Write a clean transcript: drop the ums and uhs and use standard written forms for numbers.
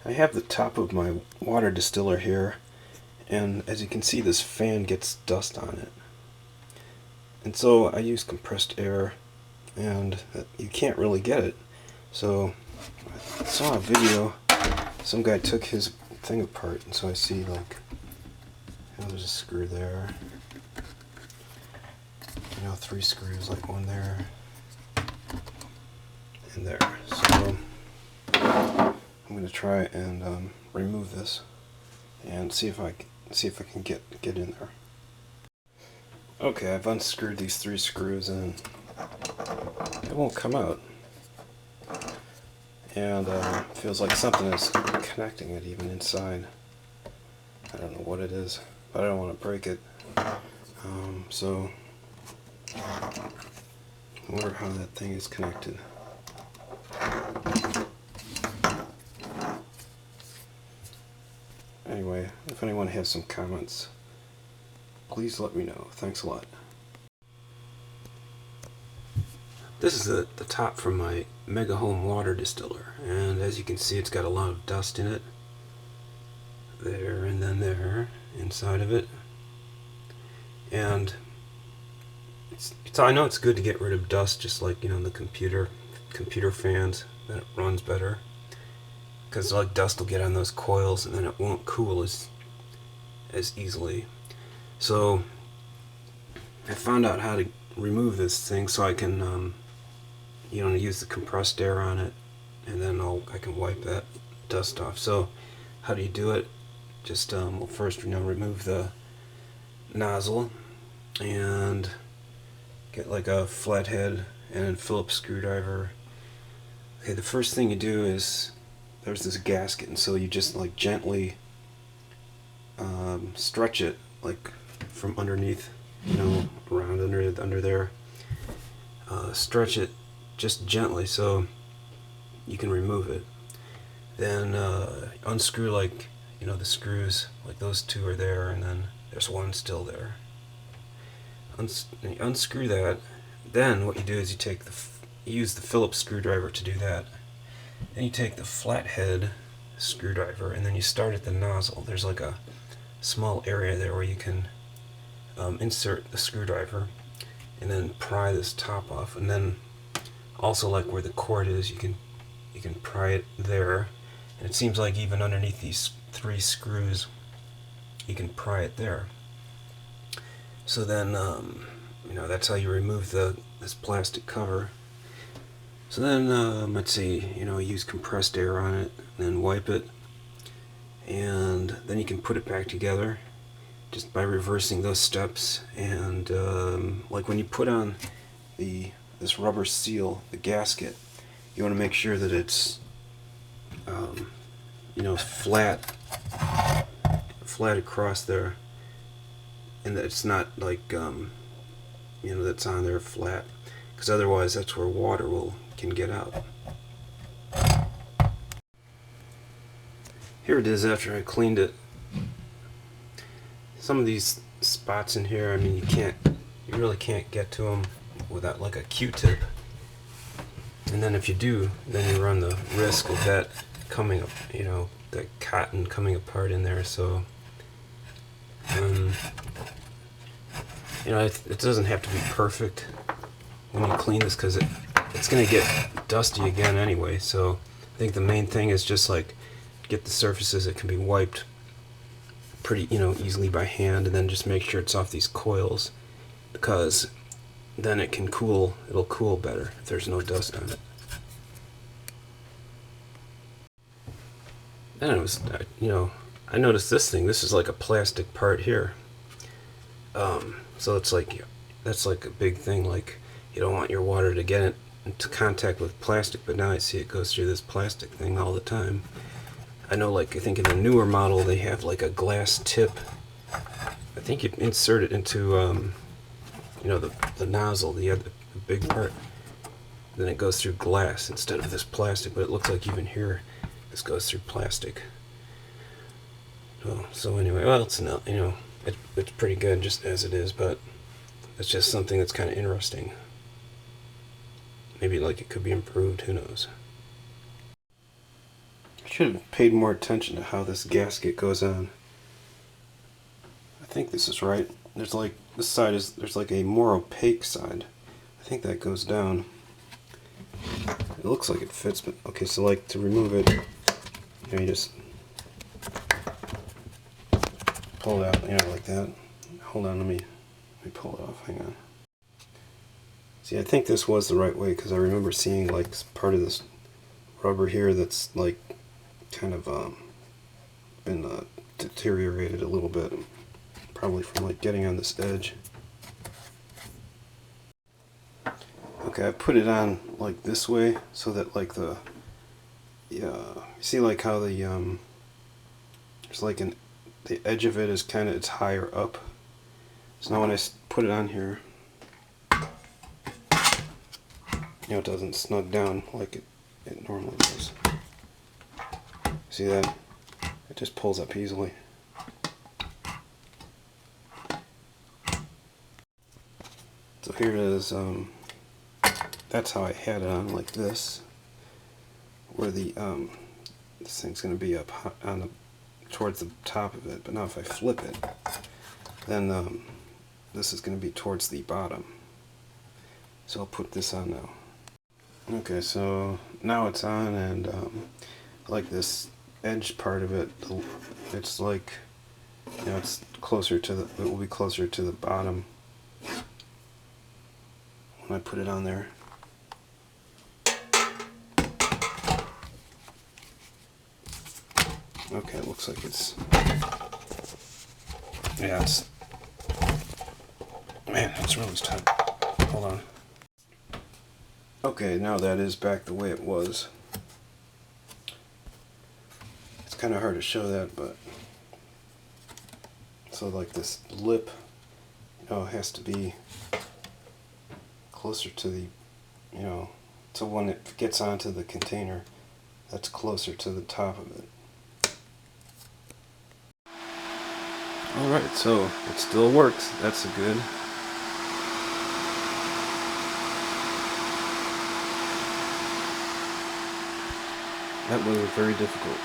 I have the top of my water distiller here, and as you can see, this fan gets dust on it. And so I use compressed air, and you can't really get it. So I saw a video, some guy took his thing apart, and so I see like, there's a screw there. 3 screws, like one there and there. So I'm going to try and remove this and see if I can get in there. Okay, I've unscrewed these 3 screws and it won't come out. And feels like something is connecting it even inside. I don't know what it is, but I don't want to break it. So I wonder how that thing is connected. Anyway, if anyone has some comments, please let me know. Thanks a lot. This is the top from my MegaHome water distiller, and as you can see, it's got a lot of dust in it. There and then there inside of it. And I know it's good to get rid of dust, just like the computer fans, then it runs better. Because like dust will get on those coils and then it won't cool as easily. So I found out how to remove this thing so I can use the compressed air on it, and then I can wipe that dust off. So how do you do it? Just well, first remove the nozzle and get like a flathead and Phillips screwdriver. Okay, the first thing you do is there's this gasket, and so you just like gently stretch it like from underneath, around under there. Stretch it just gently so you can remove it. Then unscrew the screws, like those 2 are there, and then there's one still there. Unscrew that. Then what you do is you use the Phillips screwdriver to do that. Then you take the flathead screwdriver and then you start at the nozzle. There's like a small area there where you can insert the screwdriver and then pry this top off. And then also, like where the cord is, you can pry it there. And it seems like even underneath these 3 screws, you can pry it there. So then, that's how you remove this plastic cover. So then, let's see, use compressed air on it, and then wipe it, and then you can put it back together just by reversing those steps. And like when you put on this rubber seal, the gasket, you want to make sure that it's flat across there, and that it's not like that's on there flat, because otherwise that's where water can get out. Here it is after I cleaned it. Some of these spots in here, you really can't get to them without like a Q-tip. And then if you do, then you run the risk of that coming up, the cotton coming apart in there. So it doesn't have to be perfect when you clean this, because it's going to get dusty again anyway. So I think the main thing is just like get the surfaces that can be wiped pretty easily by hand, and then just make sure it's off these coils, because then it'll cool better if there's no dust on it. Then it was, I noticed this thing. This is like a plastic part here. So it's like, that's like a big thing. Like, you don't want your water to get into contact with plastic, but now I see it goes through this plastic thing all the time. I know, I think in the newer model they have like a glass tip. I think you insert it into, the nozzle, the big part. Then it goes through glass instead of this plastic, but it looks like even here this goes through plastic. So anyway, well, it's not, it's pretty good just as it is, but it's just something that's kind of interesting. Maybe it could be improved, who knows. Should have paid more attention to how this gasket goes on. I think this is right. There's like, this side is, there's like a more opaque side. I think that goes down. It looks like it fits, but okay, so like to remove it, you just pull it out, like that. Hold on, let me pull it off, hang on. See, I think this was the right way because I remember seeing like part of this rubber here that's like kind of been deteriorated a little bit, probably from like getting on this edge. Okay, I put it on like this way so that like the, you see like how the there's like the edge of it is kind of, it's higher up. So now when I put it on here, it doesn't snug down like it normally does. See that? It just pulls up easily. So here it is. That's how I had it on, like this, where the this thing's going to be up on the towards the top of it. But now if I flip it, then this is going to be towards the bottom. So I'll put this on now. Okay, so now it's on, and like this edge part of it, it's like, it's closer to the, it will be closer to the bottom when I put it on there. Okay, it looks like it's, yeah, it's, man, it's really tight. Hold on. Okay, now that is back the way it was. It's kind of hard to show that, but so like this lip, has to be closer to the, so when it gets onto the container, that's closer to the top of it. Alright, so it still works. That's a good. That was very difficult.